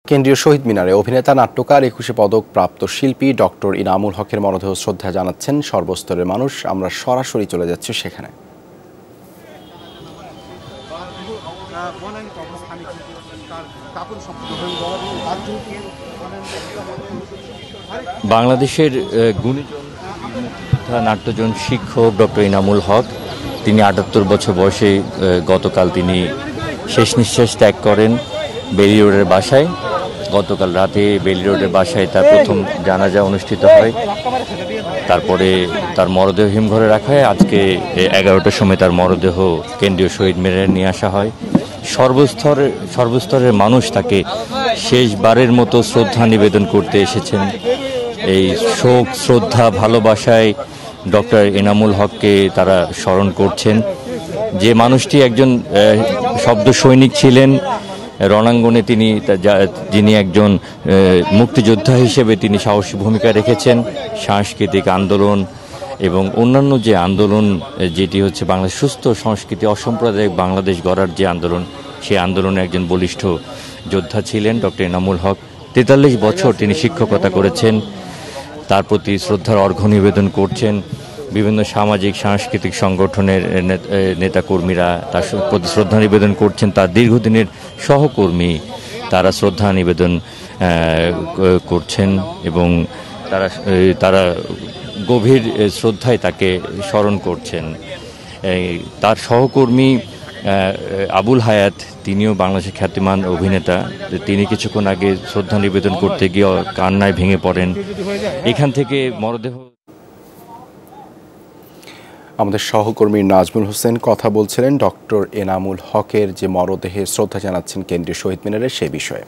কেন্দ্রীয় শহীদ মিনারে অভিনেতা, নাট্যকার, ২১শে পদক প্রাপ্ত শিল্পী ডক্টর ইনামুল হকের মরদেহ শ্রদ্ধা জানাচ্ছেন সর্বস্তরের মানুষ। আমরা সরাসরি চলে যাচ্ছি সেখানে। বাংলাদেশের গুণীজন নাট্যজন শিক্ষক ডক্টর ইনামুল হক, তিনি ৭৮ বছর বয়সে গতকাল তিনি শেষ নিঃশ্বাস ত্যাগ করেন বেলি রোডের বাসায়। গতকাল রাতে বেলি রোডের বাসায় তার প্রথম জানাজা অনুষ্ঠিত হয়। তারপরে তার মরদেহ হিমঘরে রাখা হয়। আজকে ১১টার সময় তার মরদেহ কেন্দ্রীয় শহীদ মিনারে নিয়ে আসা হয়। সর্বস্তরের মানুষ তাকে শেষবারের মতো শ্রদ্ধা নিবেদন করতে এসেছেন। এই শোক, শ্রদ্ধা, ভালোবাসায় ডক্টর ইনামুল হককে তারা স্মরণ করছেন। যে মানুষটি একজন শব্দ সৈনিক ছিলেন, রণাঙ্গনে যিনি একজন মুক্তিযোদ্ধা হিসেবে তিনি সাহসী ভূমিকা রেখেছেন। সাংস্কৃতিক আন্দোলন এবং অন্যান্য যে আন্দোলন, যেটি হচ্ছে বাংলাদেশ সুস্থ সংস্কৃতি অসাম্প্রদায়িক বাংলাদেশ গড়ার যে আন্দোলন, সেই আন্দোলনে একজন বলিষ্ঠ যোদ্ধা ছিলেন ডক্টর ইনামুল হক। ৪৩ বছর তিনি শিক্ষকতা করেছেন। তার প্রতি শ্রদ্ধার অর্ঘ্য নিবেদন করছেন বিভিন্ন সামাজিক সাংস্কৃতিক সংগঠনের নেতাকর্মীরা, তার প্রতি শ্রদ্ধা নিবেদন করছেন। তার দীর্ঘদিনের সহকর্মী তারা শ্রদ্ধা নিবেদন করছেন এবং তারা গভীর শ্রদ্ধায় তাকে স্মরণ করছেন। তার সহকর্মী আবুল হায়াত, তিনিও বাংলাদেশের খ্যাতিমান অভিনেতা। তিনি কিছুক্ষণ আগে শ্রদ্ধা নিবেদন করতে গিয়ে কান্নায় ভেঙে পড়েন। এখান থেকে মরদেহ। আমাদের সহকর্মী নাজমুল হোসেন কথা বলছিলেন ডক্টর এনামুল হকের যে মরদেহে শ্রদ্ধা জানাচ্ছেন কেন্দ্রীয় শহীদ মিনারে সেই বিষয়ে।